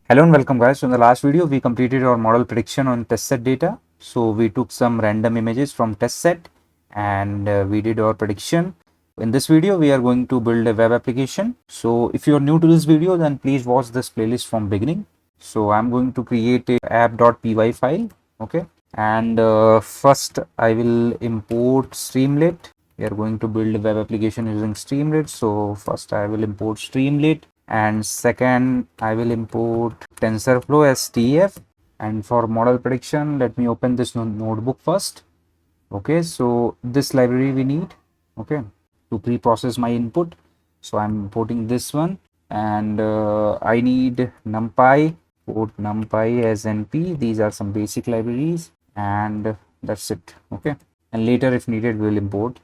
Hello and welcome guys. So in the last video we completed our model prediction on test set data. So we took some random images from test set and we did our prediction. In this video we are going to build a web application. So if you are new to this video, then please watch this playlist from beginning. So I'm going to create a app.py file. Okay, and first I will import Streamlit. We are going to build a web application using Streamlit. So first I will import Streamlit, and second I will import tensorflow as TF. And for model prediction, let me open this notebook first. Okay, so this library we need, okay, to pre-process my input. So I'm importing this one, and I need numpy, port numpy as np. These are some basic libraries, and that's it. Okay, and later if needed we will import.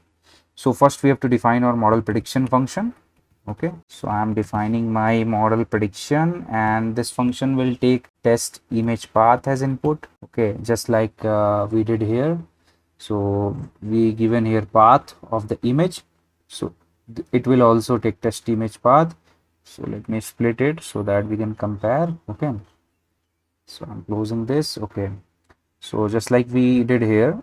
So first we have to define our model prediction function. Okay, so I'm defining my model prediction, and this function will take test image path as input. Okay, just like we did here. So we given here path of the image, so it will also take test image path. So let me split it so that we can compare. Okay, so I'm closing this. Okay, so just like we did here,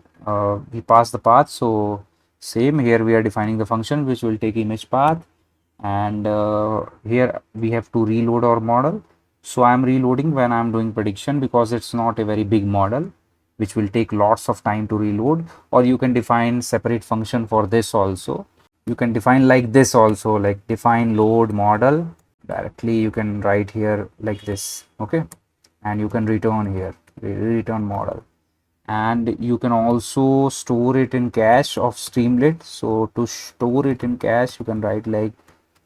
we pass the path. So same here we are defining the function which will take image path, and here we have to reload our model. So I'm reloading when I'm doing prediction because it's not a very big model which will take lots of time to reload. Or you can define separate function for this also. You can define like this also, like define load model directly. You can write here like this. Okay, and you can return here, return model, and you can also store it in cache of Streamlit. So to store it in cache, you can write like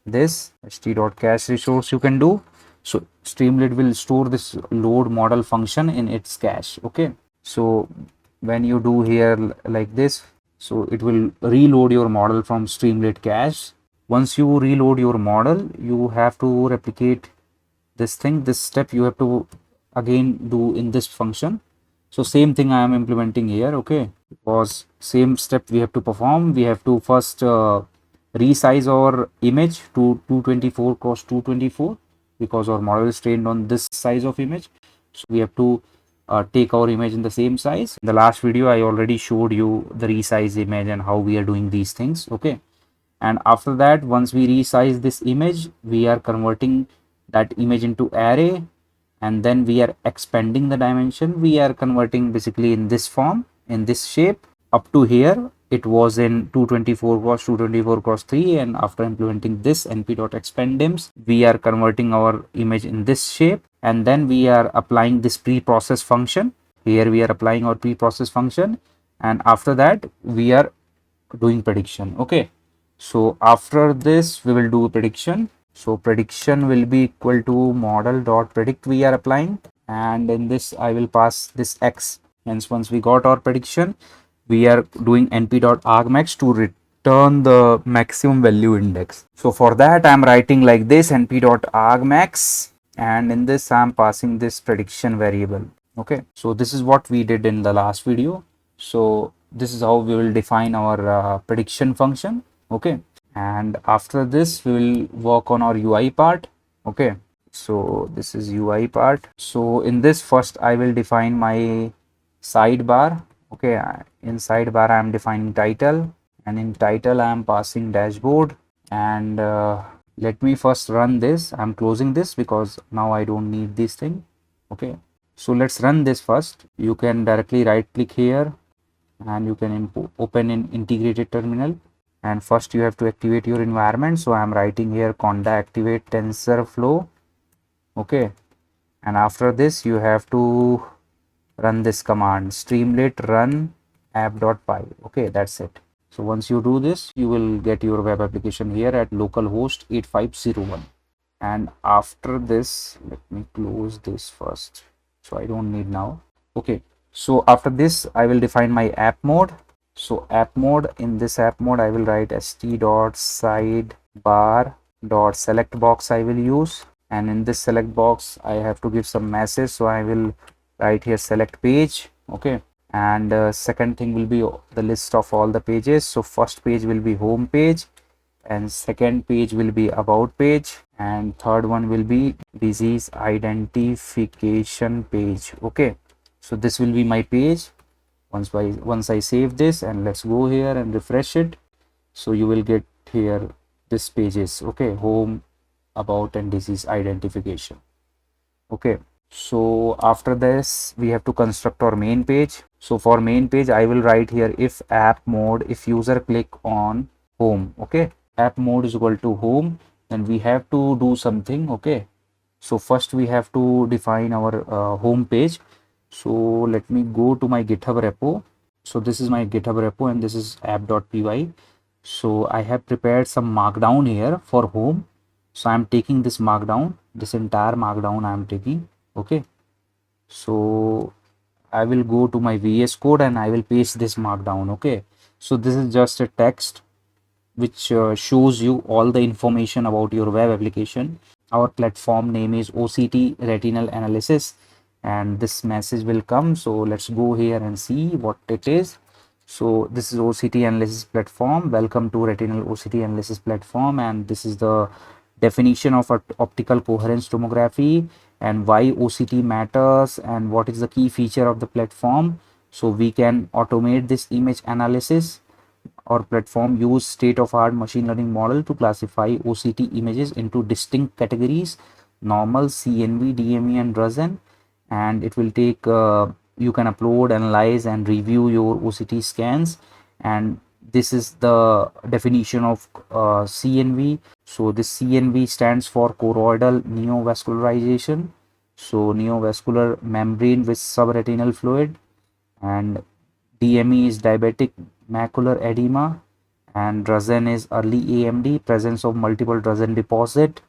this ht.cache resource you can do. So Streamlit will store this load model function in its cache. Okay, so when you do here like this, so it will reload your model from Streamlit cache. Once you reload your model, you have to replicate this thing, this step you have to again do in this function. So same thing I am implementing here. Okay, because same step we have to perform. We have to first resize our image to 224 cross 224 because our model is trained on this size of image. So we have to take our image in the same size. In the last video I already showed you the resize image and how we are doing these things. Okay, and after that, once we resize this image, we are converting that image into array, and then we are expanding the dimension. We are converting basically in this form, in this shape. Up to here it was in 224 cross 224 cross 3, and after implementing this np.expand_dims, we are converting our image in this shape, and then we are applying this pre-process function. Here we are applying our pre-process function, and after that we are doing prediction. Okay, so after this we will do prediction. So prediction will be equal to model.predict we are applying, and in this I will pass this x. Hence once we got our prediction, we are doing np.argmax to return the maximum value index. So for that I am writing like this np.argmax, and in this I am passing this prediction variable. Okay, so this is what we did in the last video. So this is how we will define our prediction function. Okay, and after this we will work on our UI part. Okay, so this is UI part. So in this first I will define my sidebar. Okay, in sidebar I am defining title, and in title I am passing dashboard. And let me first run this. I'm closing this because now I don't need this thing. Okay, so let's run this first. You can directly right click here and you can open in integrated terminal, and first you have to activate your environment. So I'm writing here conda activate tensorflow. Okay, and after this you have to run this command streamlit run app.py. Okay, that's it. So once you do this, you will get your web application here at localhost 8501. And after this, let me close this first, so I don't need now. Okay, so after this I will define my app mode. So app mode, in this app mode I will write st.sidebar.select box I will use, and in this select box I have to give some message. So I will write here select page. Okay, and second thing will be the list of all the pages. So first page will be home page, and second page will be about page, and third one will be disease identification page. Okay, so this will be my page. Once I save this, and let's go here and refresh it, so you will get here this pages. Okay, home, about, and disease identification. Okay, so after this we have to construct our main page. So for main page I will write here if app mode, if user click on home. Okay, app mode is equal to home, then we have to do something. Okay, so first we have to define our home page. So let me go to my GitHub repo. So this is my GitHub repo and this is app.py. So I have prepared some markdown here for home. So I'm taking this markdown, this entire markdown I'm taking. Okay, so I will go to my VS Code and I will paste this markdown. Okay, so this is just a text which shows you all the information about your web application. Our platform name is OCT Retinal Analysis, and this message will come. So let's go here and see what it is. So this is OCT Analysis Platform. Welcome to Retinal OCT Analysis Platform, and this is the definition of optical coherence tomography and why OCT matters and what is the key feature of the platform. So we can automate this image analysis. Our platform use state-of-art machine learning model to classify OCT images into distinct categories: normal, CNV, DME, and Rasen. And it will take you can upload, analyze, and review your OCT scans. And this is the definition of CNV. So this CNV stands for choroidal neovascularization, so neovascular membrane with subretinal fluid. And DME is diabetic macular edema, and Rasen is early AMD, presence of multiple Rasen deposit.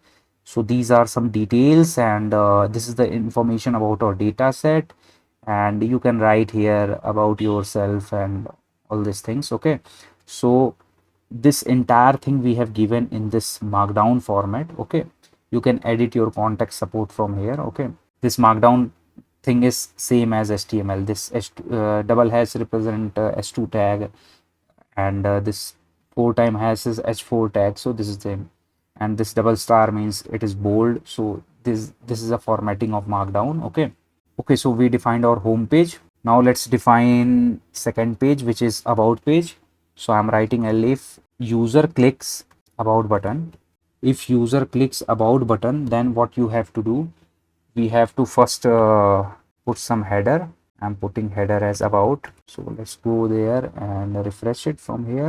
So these are some details, and this is the information about our data set, and you can write here about yourself and all these things. Okay, so this entire thing we have given in this markdown format. Okay, you can edit your context support from here. Okay, this markdown thing is same as HTML. This double hash represent h2 tag, and this 4 time hash is h4 tag. So this is the, and this double star means it is bold. So this is a formatting of markdown. Okay, so we defined our home page. Now let's define second page, which is about page. So I'm writing if user clicks about button. If user clicks about button, then what you have to do, we have to first put some header. I'm putting header as about. So let's go there and refresh it from here.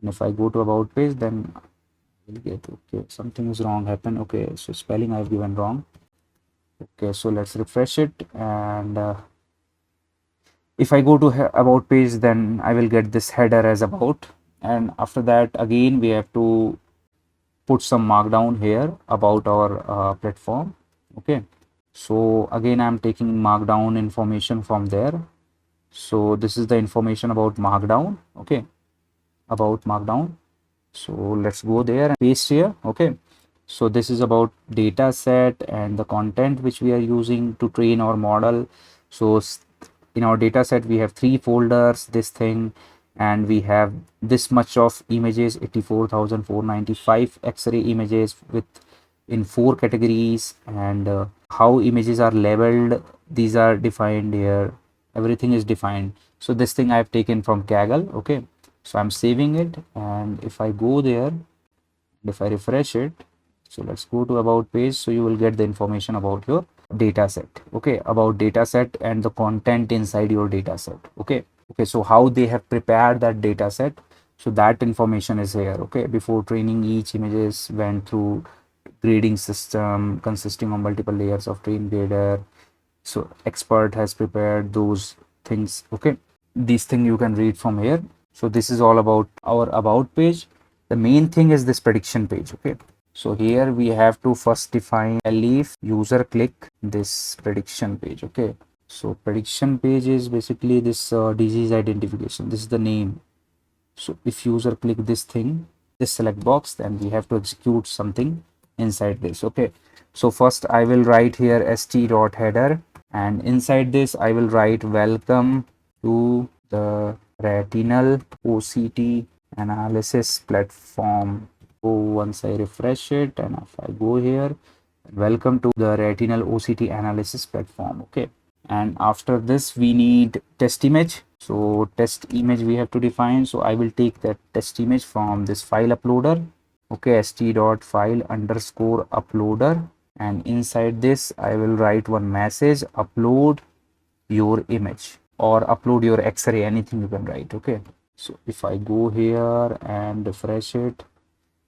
And if I go to about page, then we'll get, okay, something is wrong happen. Okay, so spelling I've given wrong. Okay, so let's refresh it, and if I go to about page, then I will get this header as about. And after that, again we have to put some markdown here about our platform. Okay, so again I'm taking markdown information from there. So this is the information about markdown. Okay, about markdown. So let's go there and paste here. Okay, so this is about data set and the content which we are using to train our model. So in our data set we have 3 folders, this thing, and we have this much of images, 84,495 X-ray images with in 4 categories, and how images are labeled, these are defined here. Everything is defined. So this thing I have taken from Kaggle. Okay, so I'm saving it, and if I go there, if I refresh it, so let's go to about page. So you will get the information about your data set. Okay, about data set and the content inside your data set. Okay, so how they have prepared that data set, so that information is here. Okay, before training, each images went through grading system consisting of multiple layers of train grader. So expert has prepared those things. Okay, these things you can read from here. So this is all about our about page. The main thing is this prediction page. Okay, so here we have to first define if user click this prediction page. Okay, so prediction page is basically this disease identification. This is the name. So if user click this thing, this select box, then we have to execute something inside this. Okay, so first I will write here st.header, and inside this I will write welcome to the retinal OCT analysis platform. So once I refresh it and if I go here, welcome to the retinal OCT analysis platform. Okay, and after this we need test image. So test image we have to define. So I will take that test image from this file uploader. Okay, st.file underscore uploader, and inside this I will write one message: upload your image or upload your x-ray, anything you can write. Okay, so if I go here and refresh it,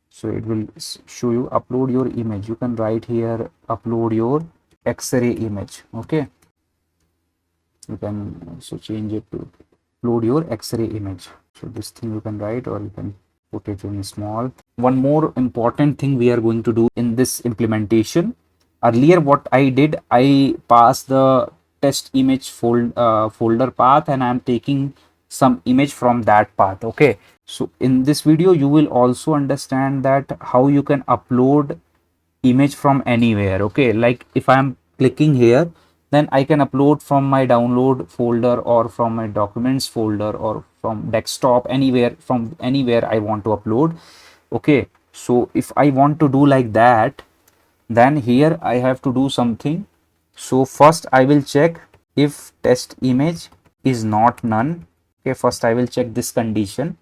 so it will show you upload your image. You can write here upload your x-ray image. Okay, you can also change it to upload your x-ray image. So this thing you can write, or you can put it in small. One more important thing we are going to do in this implementation. Earlier what I did, I passed the test image folder path, and I'm taking some image from that path. Okay, so in this video you will also understand that how you can upload image from anywhere. Okay, like if I'm clicking here, then I can upload from my download folder or from my documents folder or from desktop, anywhere, from anywhere I want to upload. Okay, so if I want to do like that, then here I have to do something. So first I will check if test image is not none. Okay, first I will check this condition.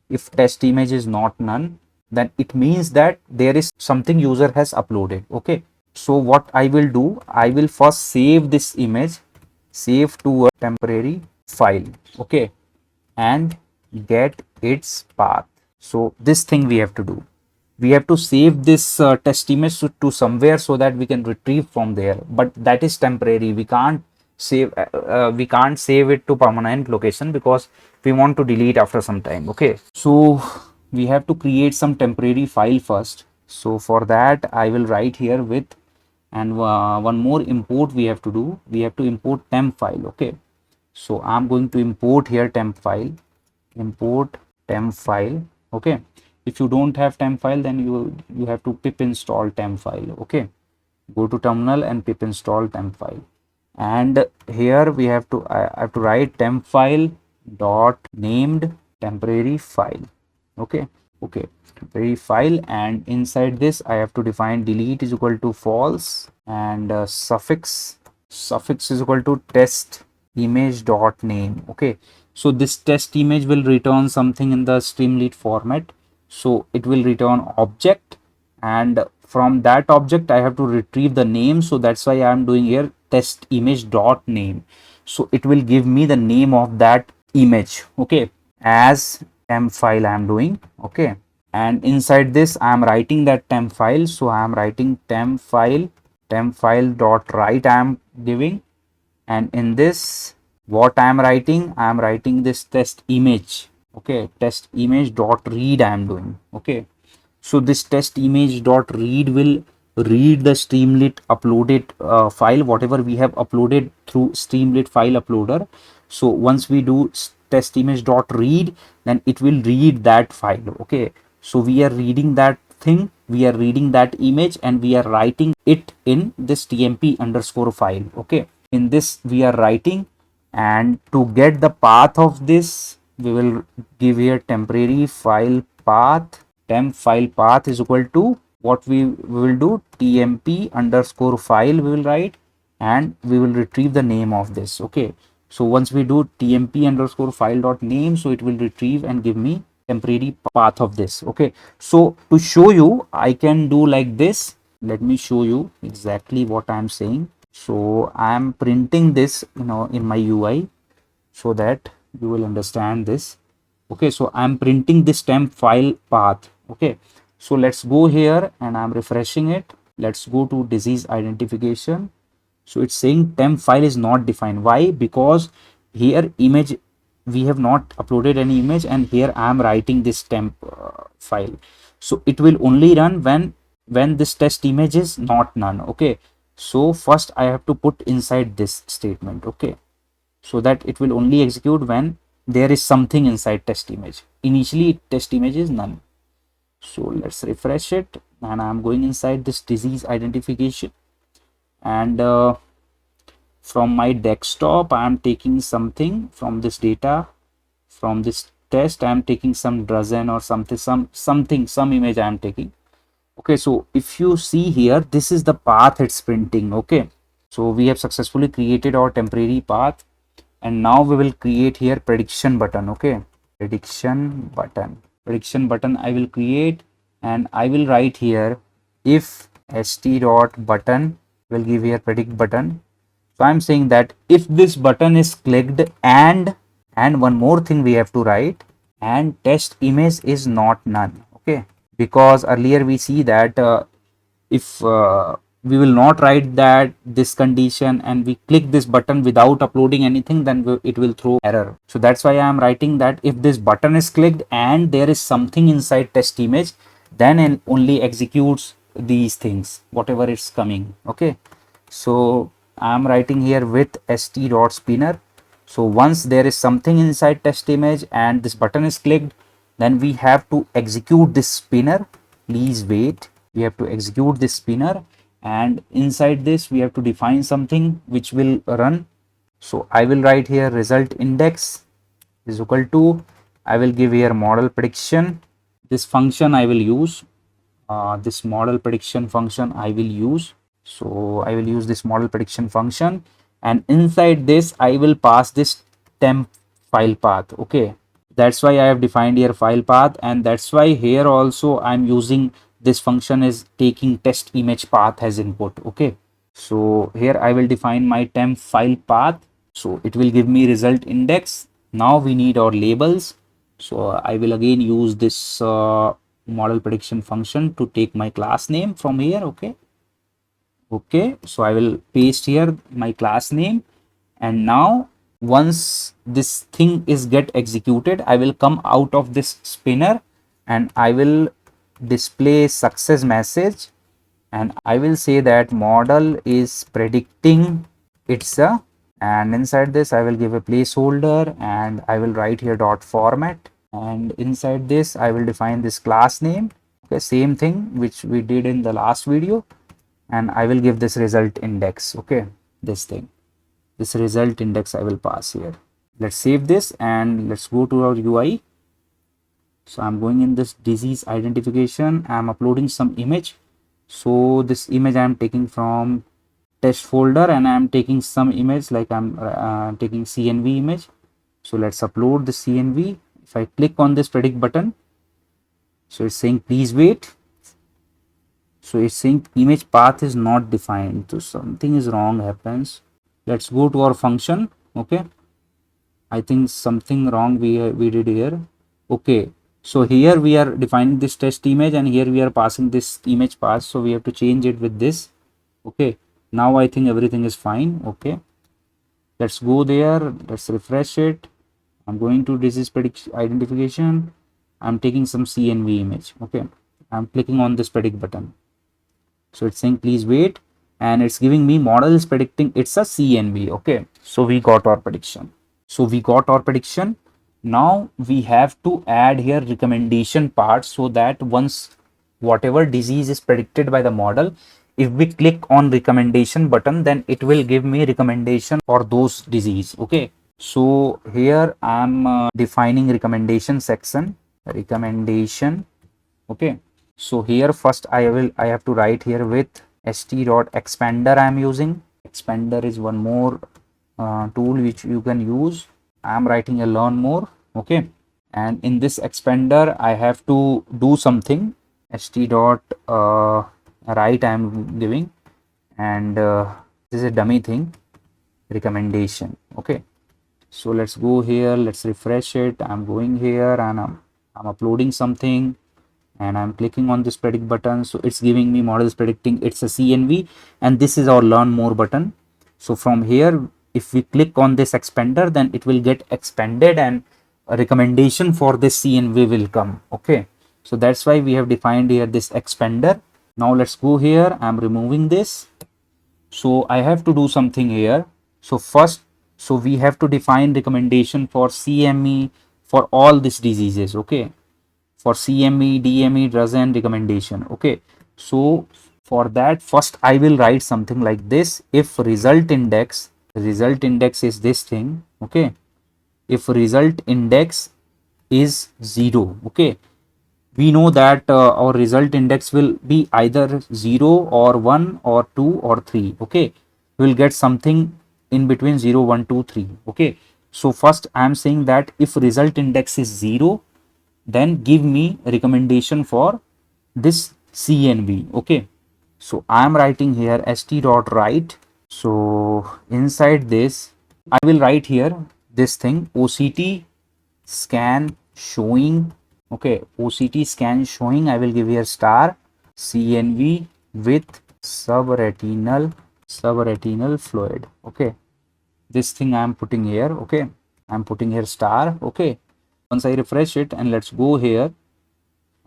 If test image is not none, then it means that there is something user has uploaded. Okay, so what I will do, I will first save this image, save to a temporary file. Okay, and get its path. So this thing we have to do, we have to save this test image to somewhere so that we can retrieve from there, but that is temporary. We can't save it to permanent location because we want to delete after some time. Okay, so we have to create some temporary file first. So for that I will write here with, and one more import we have to do, we have to import temp file. Okay, so I'm going to import here temp file, import temp file. Okay, if you don't have temp file, then you have to pip install temp file. Okay, go to terminal and pip install temp file, and here we have to, I have to write temp file dot named temporary file. Okay, temporary file, and inside this I have to define delete is equal to false, and suffix is equal to test image dot name. Okay, so this test image will return something in the Streamlit format. So it will return object, and from that object I have to retrieve the name. So that's why I am doing here test image dot name. So it will give me the name of that image. Okay, as temp file I am doing. Okay, and inside this I am writing that temp file. So I am writing temp file dot write I am giving, and in this what I am writing, I am writing this test image. Okay, test image dot read I am doing. Okay, so this test image dot read will read the Streamlit uploaded file, whatever we have uploaded through Streamlit file uploader. So once we do test image dot read, then it will read that file. Okay, so we are reading that thing, we are reading that image, and we are writing it in this tmp underscore file. Okay, in this we are writing, and to get the path of this we will give here temporary file path. Temp file path is equal to what we will do, tmp underscore file we will write, and we will retrieve the name of this. Okay, so once we do tmp underscore file dot name, so it will retrieve and give me temporary path of this. Okay, so to show you I can do like this. Let me show you exactly what I am saying. So I am printing this, in my UI, so that you will understand this. Okay, so I am printing this temp file path. Okay, so let's go here and I'm refreshing it. Let's go to disease identification. So it's saying temp file is not defined. Why? Because here image, we have not uploaded any image, and here I am writing this temp file. So it will only run when this test image is not none. Okay, so first I have to put inside this statement. Okay, so that it will only execute when there is something inside test image. Initially test image is none. So let's refresh it, and I'm going inside this disease identification, and from my desktop I am taking something from this data, from this test, I'm taking some dozen or something, some image I'm taking. Okay, so if you see here, this is the path it's printing. Okay, so we have successfully created our temporary path, and now we will create here prediction button. Okay, prediction button I will create, and I will write here if st dot button will give here predict button. So I'm saying that if this button is clicked, and one more thing we have to write, and test image is not none. Okay, because earlier we see that if we will not write that this condition and we click this button without uploading anything, then it will throw error. So that's why I am writing that if this button is clicked and there is something inside test image, then it only executes these things whatever is coming. Okay, so I am writing here with st dot spinner. So once there is something inside test image and this button is clicked, then we have to execute this spinner. Please wait, we have to execute this spinner, and inside this we have to define something which will run. So I will write here result index is equal to, I will give here model prediction. This function I will use, this model prediction function I will use. So I will use this model prediction function, and inside this I will pass this temp file path. Okay, that's why I have defined here file path, and that's why here also I'm using this function is taking test image path as input. Okay, so here I will define my temp file path, so it will give me result index. Now we need our labels, so I will again use this model prediction function to take my class name from here. Okay, so I will paste here my class name, and now once this thing is get executed, I will come out of this spinner and I will display success message, and I will say that model is predicting it's a, and inside this I will give a placeholder, and I will write here dot format, and inside this I will define this class name. Okay, same thing which we did in the last video, and I will give this result index. Okay, this result index I will pass here. Let's save this and let's go to our UI. So I'm going in this disease identification, I'm uploading some image. So this image I'm taking from test folder, and I'm taking some image like I'm taking CNV image. So let's upload the CNV. If I click on this predict button, so it's saying please wait. So it's saying image path is not defined, so something is wrong happens. Let's go to our function. Okay, I think something wrong we did here. Okay, so here we are defining this test image, and here we are passing this image path, so we have to change it with this. Okay, now I think everything is fine. Okay, let's go there, let's refresh it. I'm going to disease predict identification, I'm taking some CNV image. Okay, I'm clicking on this predict button, so it's saying please wait, and it's giving me model is predicting it's a CNV. Okay, so we got our prediction. Now we have to add here recommendation part, so that once whatever disease is predicted by the model, if we click on recommendation button, then it will give me recommendation for those disease. Okay, so here I'm defining recommendation section, recommendation. Okay, so here first I have to write here with st.expander. I am using expander is one more tool which you can use. I am writing a learn more. Okay, and in this expander I have to do something. st.write I am giving, and this is a dummy thing, recommendation. Okay, so let's go here, let's refresh it. I'm going here and I'm uploading something, and I'm clicking on this predict button, so it's giving me models predicting it's a CNV, and this is our learn more button. So from here, if we click on this expander, then it will get expanded and a recommendation for this CNV will come. Okay, so that's why we have defined here this expander. Now let's go here, I'm removing this. So I have to do something here. So first, so we have to define recommendation for CME for all these diseases. Okay, for CME, DME, dozen recommendation. Okay, so for that first I will write something like this. If result index is this thing. Okay, if result index is 0. Okay, we know that our result index will be either 0 or 1 or 2 or 3. Okay, we'll get something in between 0, 1, 2, 3. Okay, so first I am saying that if result index is 0, then give me recommendation for this CNV. Okay, so I am writing here st.write. So inside this I will write here this thing OCT scan showing. Okay, OCT scan showing, I will give here star CNV with subretinal fluid. Okay, this thing I am putting here. Okay, I am putting here star. Okay, once I refresh it and let's go here,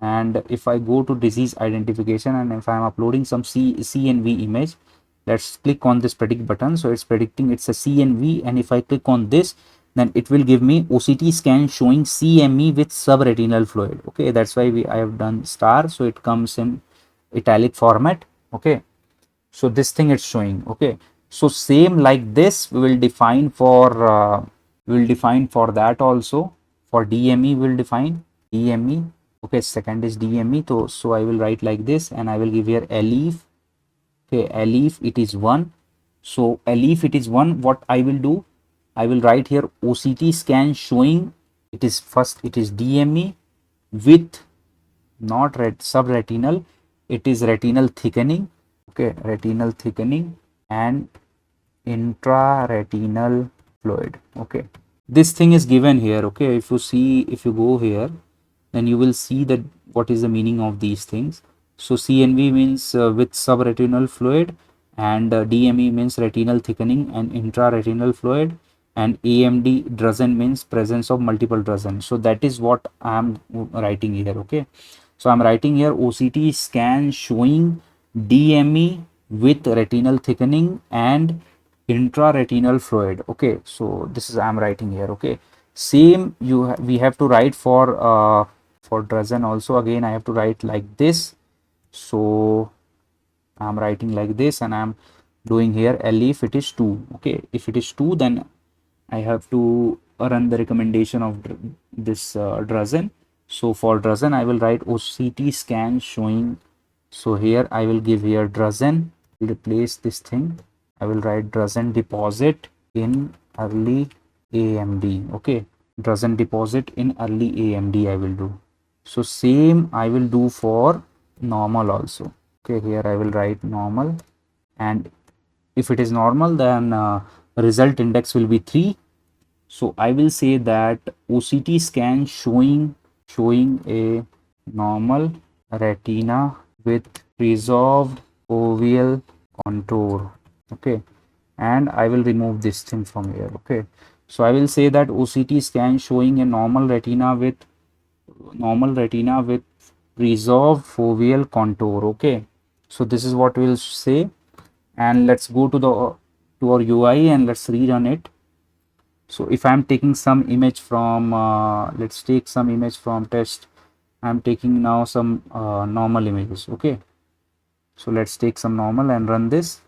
and if I go to disease identification and if I am uploading some CNV image, let's click on this predict button. So it's predicting it's a CNV, and if I click on this, then it will give me OCT scan showing CME with subretinal fluid. Okay, that's why I have done star, so it comes in italic format. Okay, so this thing it's showing. Okay, so same like this we will define for that also. For DME we'll define DME. Okay, second is DME, so I will write like this, and I will give here elif. Okay, elif it is 1. So elif it is 1, what I will do, I will write here OCT scan showing it is first, it is DME with not subretinal, it is retinal thickening. Okay, retinal thickening and intraretinal fluid. Okay, this thing is given here. Okay, if you see, if you go here, then you will see that what is the meaning of these things. So CNV means with subretinal fluid, and DME means retinal thickening and intraretinal fluid, and AMD Drazen means presence of multiple Drazen. So that is what I am writing here. Okay, so I'm writing here OCT scan showing DME with retinal thickening and intraretinal fluid. Okay, so this is I'm writing here. Okay, same we have to write for Drazen also. Again I have to write like this. So I'm writing like this, and I'm doing here elif it is 2. Okay, if it is 2, then I have to run the recommendation of this Drazen. So for Drazen I will write OCT scan showing. So here I will give here Drazen, replace this thing, I will write Drazen deposit in early AMD. Okay, Drazen deposit in early AMD I will do. So same I will do for normal also. Okay, here I will write normal, and if it is normal, then result index will be 3. So I will say that OCT scan showing a normal retina with preserved foveal contour. Okay, and I will remove this thing from here. Okay, so I will say that OCT scan showing a normal retina with preserved foveal contour. Okay, so this is what we'll say, and let's go to our UI and let's rerun it. So if I'm taking some image from let's take some image from test. I'm taking now some normal images. Okay, so let's take some normal and run this.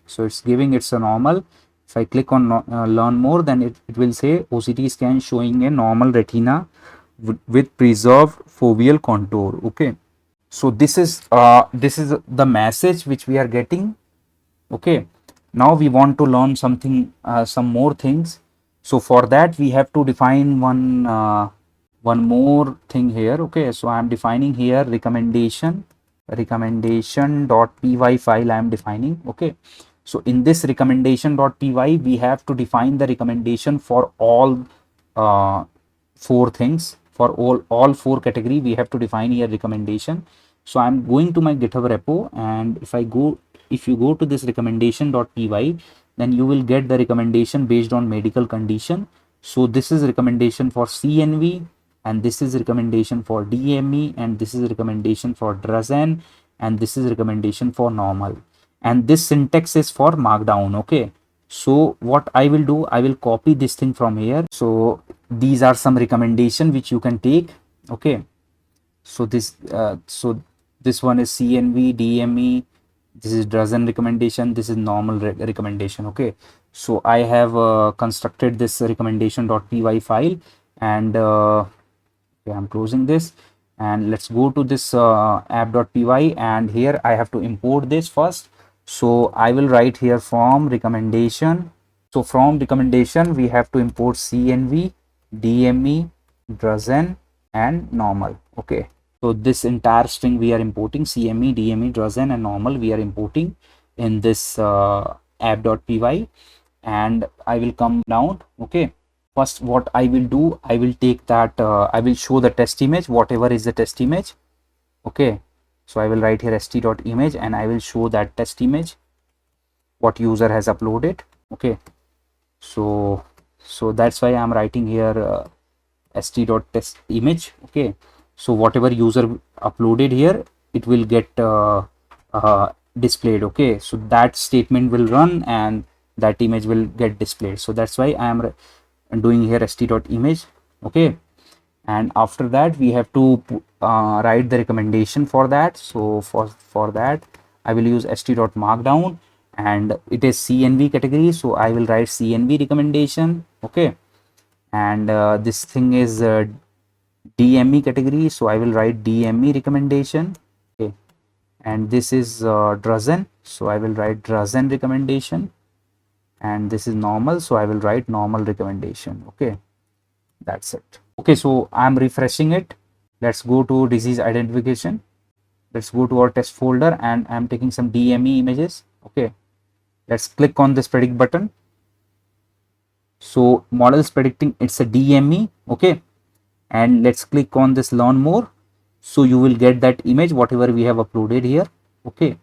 So it's giving it's a normal. If I click on learn more, then it will say OCT scan showing a normal retina with preserved foveal contour. Okay, so this is the message which we are getting. Okay, now we want to learn something, some more things. So for that we have to define one more thing here. Okay, so I am defining here recommendation.py file I am defining. Okay, so in this recommendation.py we have to define the recommendation for all 4 things. For all 4 category we have to define here recommendation. So I'm going to my GitHub repo, and if you go to this recommendation.py, then you will get the recommendation based on medical condition. So this is recommendation for CNV, and this is recommendation for DME, and this is recommendation for Drazen, and this is recommendation for normal, and this syntax is for markdown. Okay, so what I will do, I will copy this thing from here. So these are some recommendation which you can take. Okay, so this one is CNV, DME, this is Drazen recommendation, this is normal recommendation. Okay, so I have constructed this recommendation.py file, and okay, I'm closing this, and let's go to this app.py, and here I have to import this first. So I will write here from recommendation. So from recommendation we have to import CNV, DME, Drazen and normal. Okay, so this entire string we are importing, CME, DME, Drazen and normal, we are importing in this app.py, and I will come down. Okay, first what I will do, I will take that I will show the test image, whatever is the test image. Okay, so I will write here st.image and I will show that test image what user has uploaded. Okay, so that's why I'm writing here st.test image. Okay, so whatever user uploaded here, it will get displayed. Okay, so that statement will run and that image will get displayed. So that's why I am doing here st.image. Okay, and after that we have to write the recommendation for that. So for that I will use st.markdown, and it is CNV category, so I will write CNV recommendation. Okay, and this thing is DME category, so I will write DME recommendation. Okay, and this is Drazen, so I will write Drazen recommendation, and this is normal, so I will write normal recommendation. Okay, that's it. Okay, so I'm refreshing it. Let's go to disease identification. Let's go to our test folder, and I'm taking some DME images. Okay, let's click on this predict button. So models predicting, it's a DME. Okay, and let's click on this learn more, so you will get that image whatever we have uploaded here. Okay,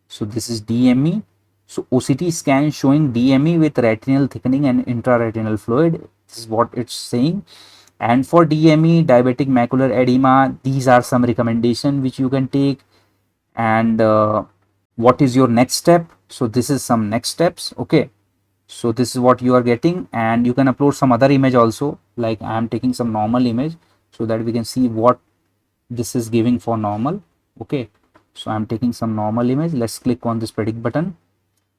so this is DME. So OCT scan showing DME with retinal thickening and intraretinal fluid. This is what it's saying. And for DME, diabetic macular edema, these are some recommendation which you can take. And what is your next step? So this is some next steps. Okay, so this is what you are getting, and you can upload some other image also, like I am taking some normal image so that we can see what this is giving for normal. Okay, so I'm taking some normal image. Let's click on this predict button.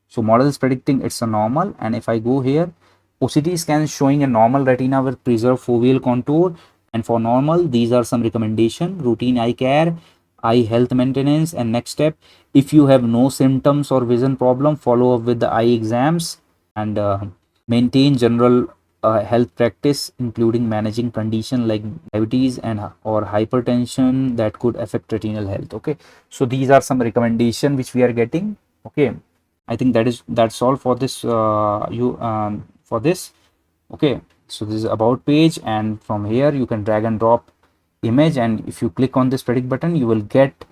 So model is predicting it's a normal, and if I go here, OCT scan is showing a normal retina with preserved foveal contour, and for normal these are some recommendation: routine eye care, eye health maintenance, and next step, if you have no symptoms or vision problem, follow up with the eye exams, and maintain general health practice including managing condition like diabetes and or hypertension that could affect retinal health. Okay, so these are some recommendation which we are getting. Okay, I think that's all for this for this. Okay, so this is about page, and from here you can drag and drop image, and if you click on this predict button you will get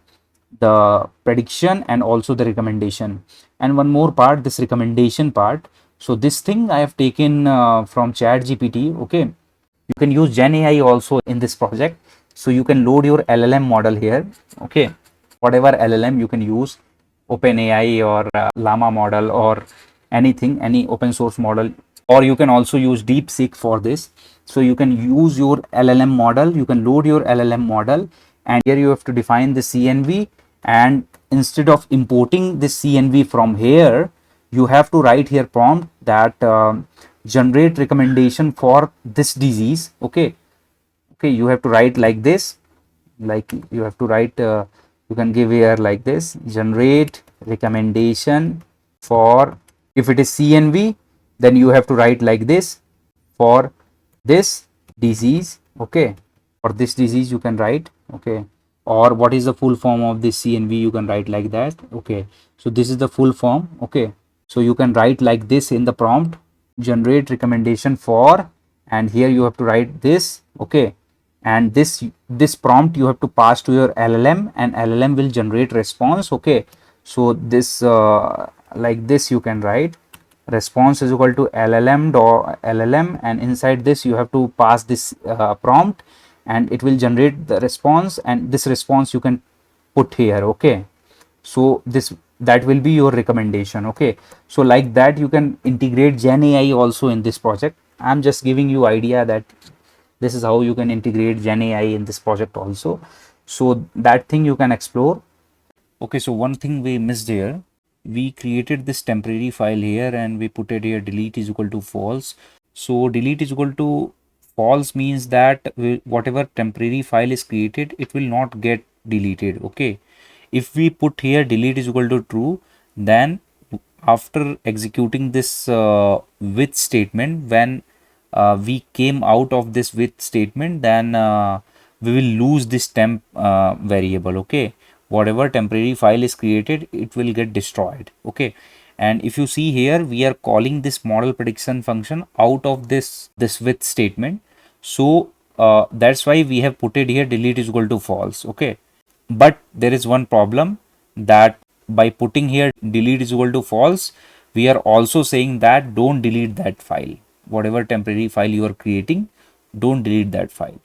the prediction and also the recommendation. And one more part, this recommendation part. So this thing I have taken from ChatGPT. Okay, you can use Gen AI also in this project, so you can load your LLM model here. Okay, whatever LLM you can use, OpenAI or Llama model or anything, any open source model, or you can also use DeepSeek for this. So you can use your LLM model, you can load your LLM model, and here you have to define the CNV, and instead of importing this CNV from here, you have to write here prompt that generate recommendation for this disease. Okay, you have to write like this, like you have to write you can give here like this: generate recommendation for, if it is CNV, then you have to write like this, for this disease. Okay, for this disease you can write. Okay, or what is the full form of this CNV, you can write like that. Okay, so this is the full form. Okay, so you can write like this in the prompt: generate recommendation for, and here you have to write this. Okay, and this prompt you have to pass to your LLM, and LLM will generate response. Okay, so this like this you can write: response is equal to LLM, and inside this you have to pass this prompt, and it will generate the response, and this response you can put here. Okay, so that will be your recommendation. Okay, so like that you can integrate Gen AI also in this project. I'm just giving you idea that this is how you can integrate Gen AI in this project also, so that thing you can explore. Okay, so one thing we missed here, we created this temporary file here and we put it here delete is equal to false. So delete is equal to false means that whatever temporary file is created, it will not get deleted. Okay, if we put here delete is equal to true, then after executing this with statement, when we came out of this with statement, then we will lose this temp variable. Okay, whatever temporary file is created, it will get destroyed. Okay, and if you see here, we are calling this model prediction function out of this with statement. So that's why we have put it here delete is equal to false. Okay, but there is one problem, that by putting here delete is equal to false, we are also saying that don't delete that file. Whatever temporary file you are creating, don't delete that file.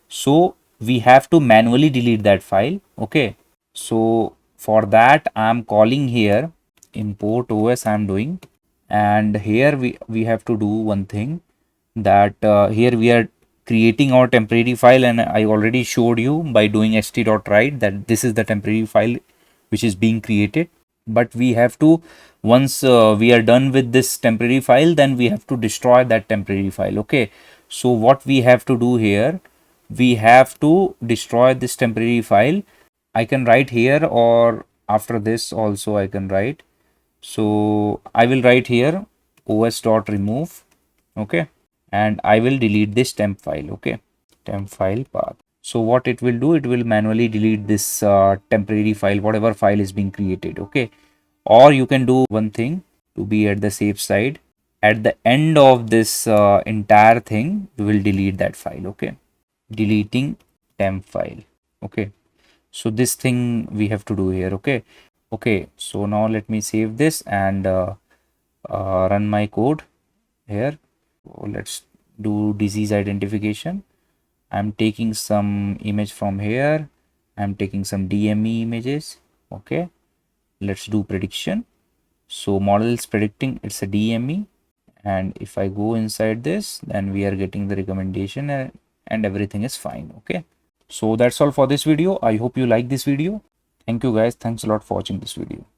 So we have to manually delete that file. Okay, so for that I am calling here import os I am doing, and here we have to do one thing, that here we are creating our temporary file, and I already showed you by doing st.write that this is the temporary file which is being created. But we have to, once we are done with this temporary file, then we have to destroy that temporary file. Okay, so what we have to do here, we have to destroy this temporary file. I can write here, or after this also I can write. So I will write here os.remove. Okay, and I will delete this temp file. Okay, temp file path. So what it will do, it will manually delete this temporary file, whatever file is being created. Okay, or you can do one thing to be at the safe side. At the end of this entire thing, we will delete that file. Okay, deleting temp file. Okay, so this thing we have to do here. Okay, okay, so now let me save this and run my code here. So let's do disease identification. I'm taking some image from here. I'm taking some DME images. Okay, let's do prediction. So model is predicting it's a DME, and if I go inside this, then we are getting the recommendation, and everything is fine. Okay, so that's all for this video. I hope you like this video. Thank you guys. Thanks a lot for watching this video.